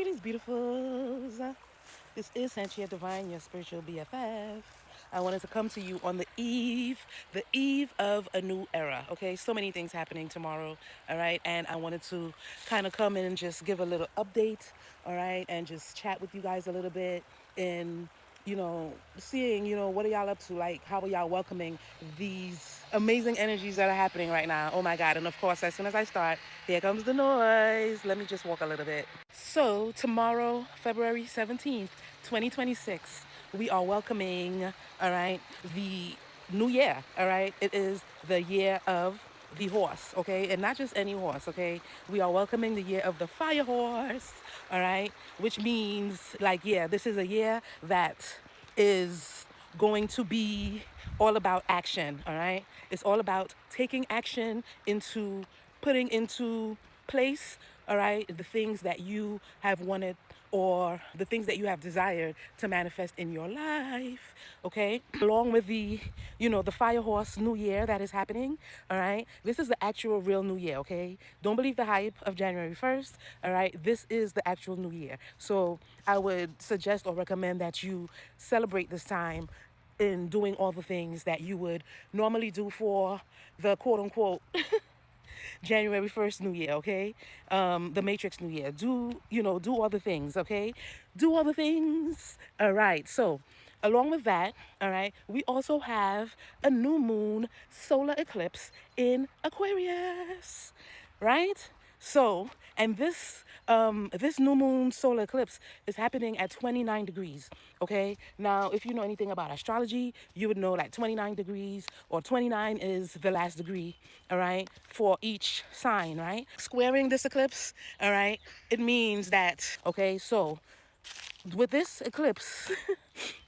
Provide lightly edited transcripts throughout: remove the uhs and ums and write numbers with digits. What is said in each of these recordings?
Greetings, beautifuls. This is Sanchia Divine, your spiritual BFF. I wanted to come to you on the eve of a new era. Okay, so many things happening tomorrow. All right, and I wanted to kind of come in and just give a little update. All right, and just chat with you guys a little bit in seeing, what are y'all up to? Like, how are y'all welcoming these amazing energies that are happening right now? Oh my God. And of course, as soon as I start, here comes the noise. Let me just walk a little bit. So, tomorrow, February 17th, 2026, we are welcoming, all right, the new year, all right? It is the year of the horse, okay? And not just any horse, okay? We are welcoming the year of the fire horse, all right? Which means, like, yeah, this is a year that is going to be all about action, all right? It's all about taking action into putting into place, all right, the things that you have wanted or the things that you have desired to manifest in your life, okay? Along with the fire horse new year that is happening, all right? This is the actual real new year, okay? Don't believe the hype of January 1st, all right? This is the actual new year. So I would suggest or recommend that you celebrate this time in doing all the things that you would normally do for the quote unquote January 1st New Year, okay? The Matrix New Year. Do all the things, okay? Do all the things. All right. So, along with that, all right, we also have a new moon solar eclipse in Aquarius, right? So, and this new moon solar eclipse is happening at 29 degrees. Okay. Now, if you know anything about astrology, you would know like 29 degrees or 29 is the last degree. All right, for each sign. Right. Squaring this eclipse. All right. It means that. Okay. So with this eclipse,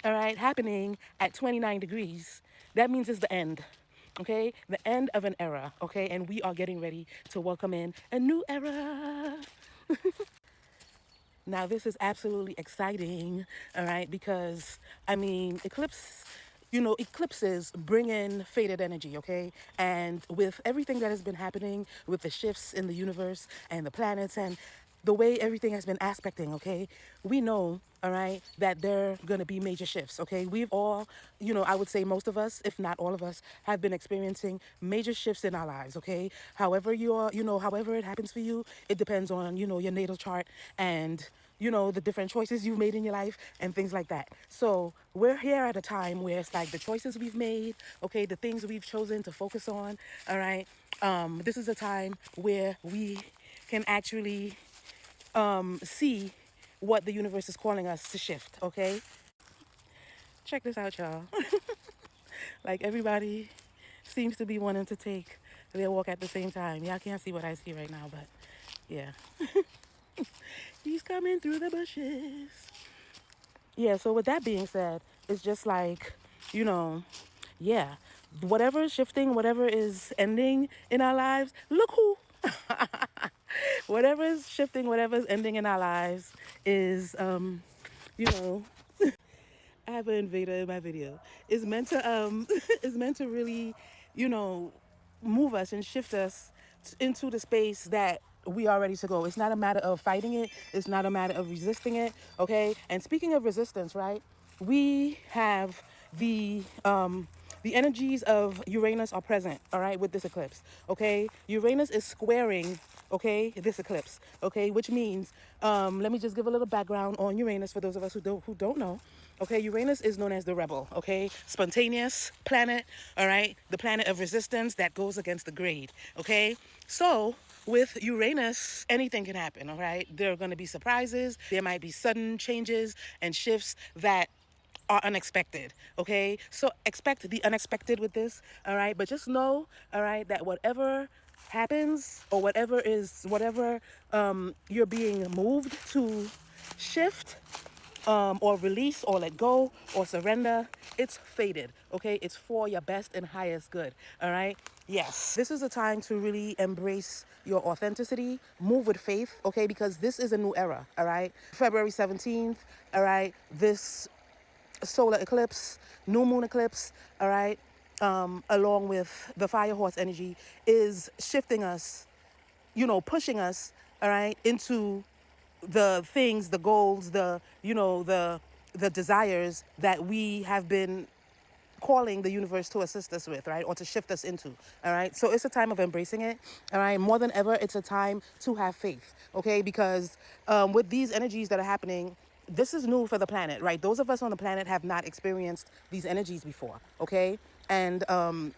all right, happening at 29 degrees, that means it's the end. Okay, the end of an era. Okay, and we are getting ready to welcome in a new era. Now, this is absolutely exciting, all right, because I mean, eclipses bring in faded energy, okay? And with everything that has been happening with the shifts in the universe and the planets and the way everything has been aspecting, okay, we know, all right, that there are going to be major shifts, okay? We've all, I would say most of us, if not all of us, have been experiencing major shifts in our lives, okay? However it happens for you, it depends on, your natal chart and the different choices you've made in your life and things like that. So we're here at a time where it's like the choices we've made, okay, the things we've chosen to focus on, all right. This is a time where we can actually see what the universe is calling us to shift, okay? Check this out, y'all. Like everybody seems to be wanting to take their walk at the same time. Y'all can't see what I see right now, but yeah. He's coming through the bushes. Yeah, so with that being said, it's just like, you know, yeah, whatever is shifting, whatever is ending in our lives, look who, whatever is shifting, whatever is ending in our lives is, you know, I have an invader in my video. Is meant to is meant to really, you know, move us and shift us into the space that we are ready to go. It's not a matter of fighting it. It's not a matter of resisting it. Okay. And speaking of resistance, right? We have the energies of Uranus are present, all right, with this eclipse, okay? Uranus is squaring, okay, this eclipse, okay, which means, let me just give a little background on Uranus for those of us who don't know, okay? Uranus is known as the rebel, okay? Spontaneous planet, all right? The planet of resistance that goes against the grade, okay? So, with Uranus, anything can happen, all right? There are going to be surprises. There might be sudden changes and shifts that are unexpected. Okay, so expect the unexpected with this. All right, but just know, all right, that whatever happens or whatever you're being moved to shift, or release or let go or surrender, it's fated. Okay, it's for your best and highest good. All right, yes, this is a time to really embrace your authenticity, move with faith, okay, because this is a new era. All right, February 17th, all right, this solar eclipse, new moon eclipse, all right, along with the fire horse energy, is shifting us, pushing us, all right, into the things, the goals, the desires that we have been calling the universe to assist us with, right? Or to shift us into, all right? So it's a time of embracing it, all right? More than ever, it's a time to have faith, okay? Because with these energies that are happening, this is new for the planet, right? Those of us on the planet have not experienced these energies before, okay? And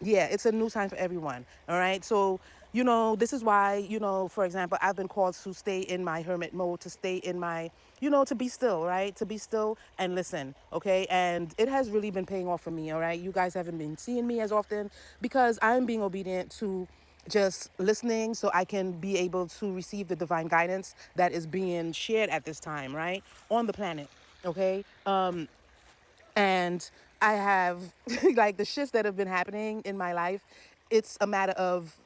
yeah, it's a new time for everyone, all right? So, this is why, for example, I've been called to stay in my hermit mode, to stay in my, to be still, right? To be still and listen, okay? And it has really been paying off for me, all right? You guys haven't been seeing me as often because I'm being obedient to just listening so I can be able to receive the divine guidance that is being shared at this time, right? On the planet, okay? And I have like the shifts that have been happening in my life. It's a matter of,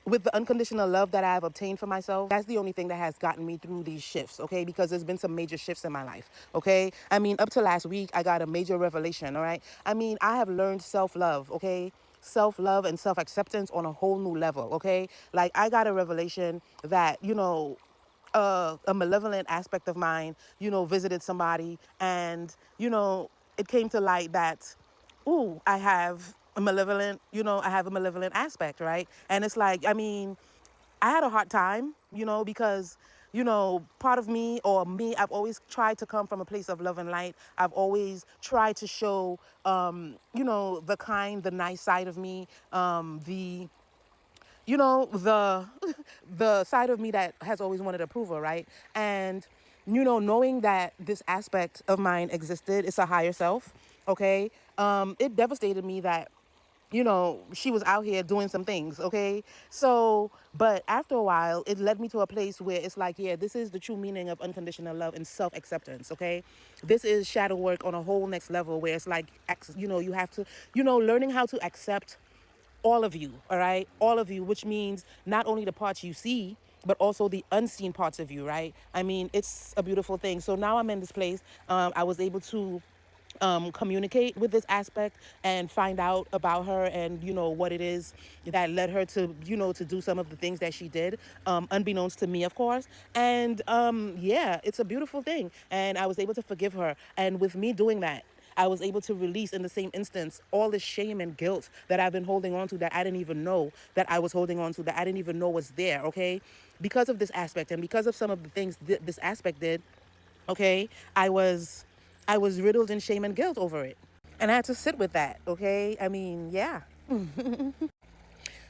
with the unconditional love that I've obtained for myself, that's the only thing that has gotten me through these shifts, okay? Because there's been some major shifts in my life, okay? I mean, up to last week, I got a major revelation, all right? I mean, I have learned self-love, okay? Self-love and self-acceptance on a whole new level, okay? Like, I got a revelation that, a malevolent aspect of mine, visited somebody and, it came to light that, ooh, I have a malevolent aspect, right? And it's like, I mean, I had a hard time, because, part of me or me, I've always tried to come from a place of love and light. I've always tried to show, the kind, the nice side of me, the the side of me that has always wanted approval, right? And knowing that this aspect of mine existed, it's a higher self, okay? It devastated me that she was out here doing some things, okay? So, but after a while, it led me to a place where it's like, yeah, this is the true meaning of unconditional love and self-acceptance, okay? This is shadow work on a whole next level where it's like, you have to, learning how to accept all of you, all right? All of you, which means not only the parts you see, but also the unseen parts of you, right? I mean, it's a beautiful thing. So now I'm in this place. I was able to communicate with this aspect and find out about her and what it is that led her to to do some of the things that she did, unbeknownst to me, of course. And yeah, it's a beautiful thing, and I was able to forgive her, and with me doing that, I was able to release in the same instance all the shame and guilt that I've been holding on to, that I didn't even know that I was holding on to, that I didn't even know was there, okay? Because of this aspect and because of some of the things this aspect did, okay? I was riddled in shame and guilt over it. And I had to sit with that, okay? I mean, yeah.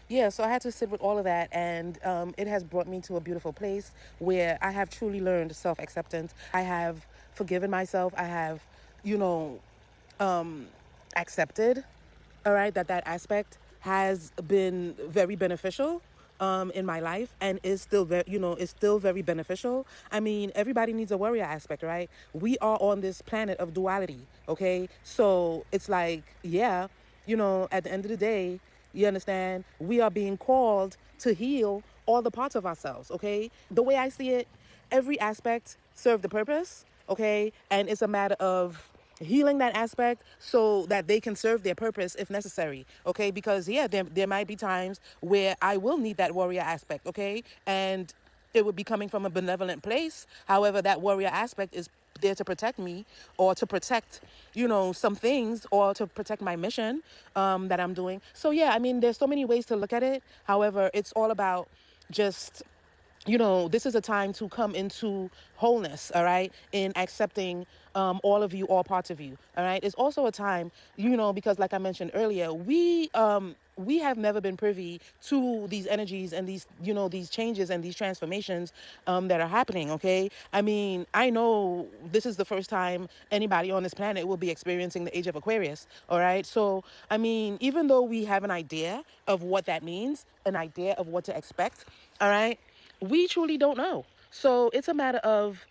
Yeah, so I had to sit with all of that, and it has brought me to a beautiful place where I have truly learned self acceptance. I have forgiven myself. I have, you know, accepted, all right, that aspect has been very beneficial in my life and is still very, is still very beneficial. I mean, everybody needs a warrior aspect, right? We are on this planet of duality, okay? So it's like, yeah, at the end of the day, you understand, we are being called to heal all the parts of ourselves, okay? The way I see it, every aspect served the purpose, okay? And it's a matter of healing that aspect so that they can serve their purpose if necessary, okay? Because yeah, there might be times where I will need that warrior aspect, okay? And it would be coming from a benevolent place. However, that warrior aspect is there to protect me, or to protect, some things, or to protect my mission that I'm doing. So yeah, I mean, there's so many ways to look at it. However, it's all about just, this is a time to come into wholeness, all right, in accepting all of you, all parts of you, all right. It's also a time, because like I mentioned earlier, we have never been privy to these energies and these, these changes and these transformations that are happening, okay? I mean, I know this is the first time anybody on this planet will be experiencing the age of Aquarius, all right? So, I mean, even though we have an idea of what that means, an idea of what to expect, all right, we truly don't know. So it's a matter of,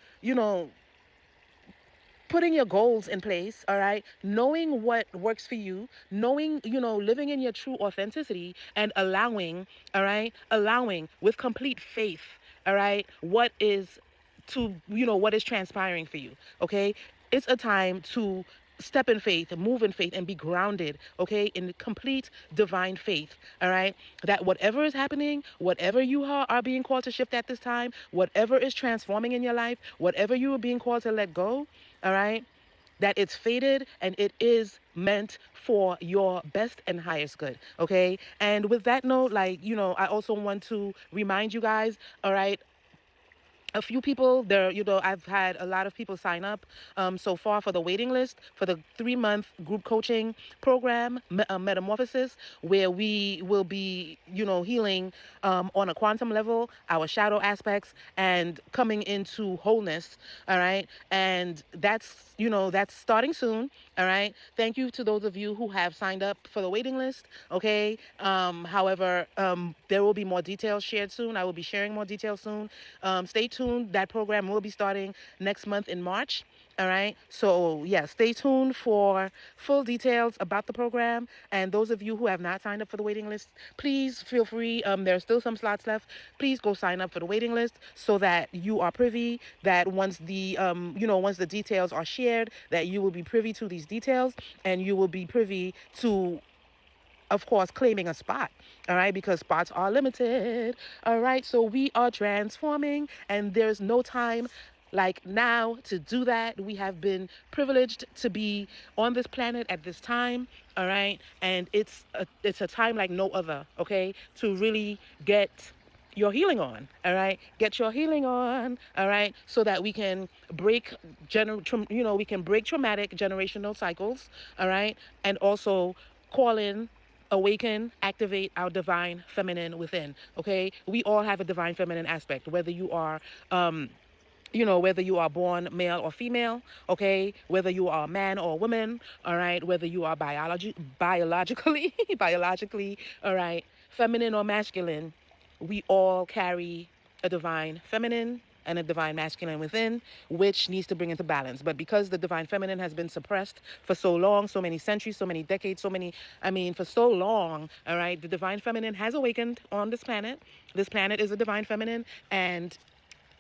putting your goals in place, all right, knowing what works for you, knowing, living in your true authenticity, and allowing, all right, allowing with complete faith, all right, what is transpiring for you, okay? It's a time to step in faith, move in faith, and be grounded, okay, in complete divine faith, all right? That whatever is happening, whatever you are being called to shift at this time, whatever is transforming in your life, whatever you are being called to let go, all right, that it's fated and it is meant for your best and highest good, okay? And with that note, like, I also want to remind you guys, all right, a few people there, I've had a lot of people sign up so far for the waiting list for the 3-month group coaching program, Metamorphosis, where we will be, healing on a quantum level our shadow aspects and coming into wholeness. All right, and that's starting soon. All right, thank you to those of you who have signed up for the waiting list. Okay, however, there will be more details shared soon. I will be sharing more details soon. Stay tuned. That program will be starting next month in March. All right. So, yeah, stay tuned for full details about the program. And those of you who have not signed up for the waiting list, please feel free. There are still some slots left. Please go sign up for the waiting list so that you are privy, that once the details are shared, that you will be privy to these details and you will be privy to, of course, claiming a spot, all right, because spots are limited, all right. So we are transforming, and there's no time like now to do that. We have been privileged to be on this planet at this time, all right, and it's a time like no other, okay, to really get your healing on, all right, get your healing on, all right, so that we can break we can break traumatic generational cycles, all right, and also call in, awaken, activate our divine feminine within, okay. We all have a divine feminine aspect, whether you are whether you are born male or female, okay, whether you are a man or a woman, all right, whether you are biologically, biologically, all right, feminine or masculine, we all carry a divine feminine and a divine masculine within, which needs to bring into balance. But because the divine feminine has been suppressed for so long, so many centuries, so many decades, for so long, all right, the divine feminine has awakened on this planet. This planet is a divine feminine, and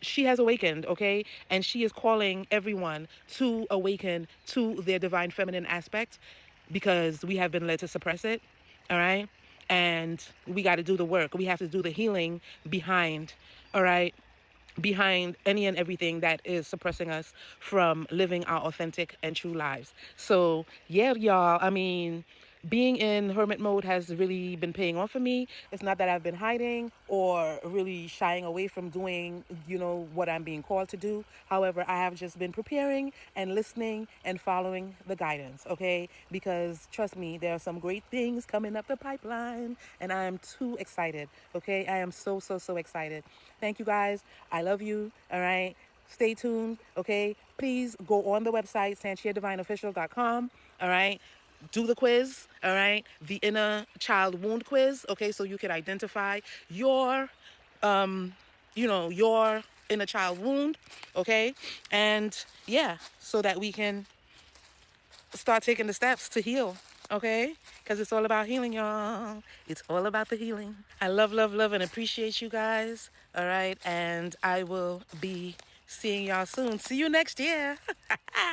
she has awakened, okay? And she is calling everyone to awaken to their divine feminine aspect because we have been led to suppress it, all right? And we got to do the work. We have to do the healing behind, all right? Behind any and everything that is suppressing us from living our authentic and true lives. So, yeah, y'all, being in hermit mode has really been paying off for me. It's not that I've been hiding or really shying away from doing, what I'm being called to do. However, I have just been preparing and listening and following the guidance, okay? Because trust me, there are some great things coming up the pipeline and I am too excited, okay? I am so, so, so excited. Thank you guys. I love you, all right? Stay tuned, okay? Please go on the website, sanchiadivineofficial.com, all right? Do the quiz, all right? The inner child wound quiz, okay? So you can identify your inner child wound, okay? And yeah, so that we can start taking the steps to heal, okay? Because it's all about healing, y'all. It's all about the healing. I love, love, love, and appreciate you guys, all right? And I will be seeing y'all soon. See you next year.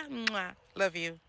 Mwah. Love you.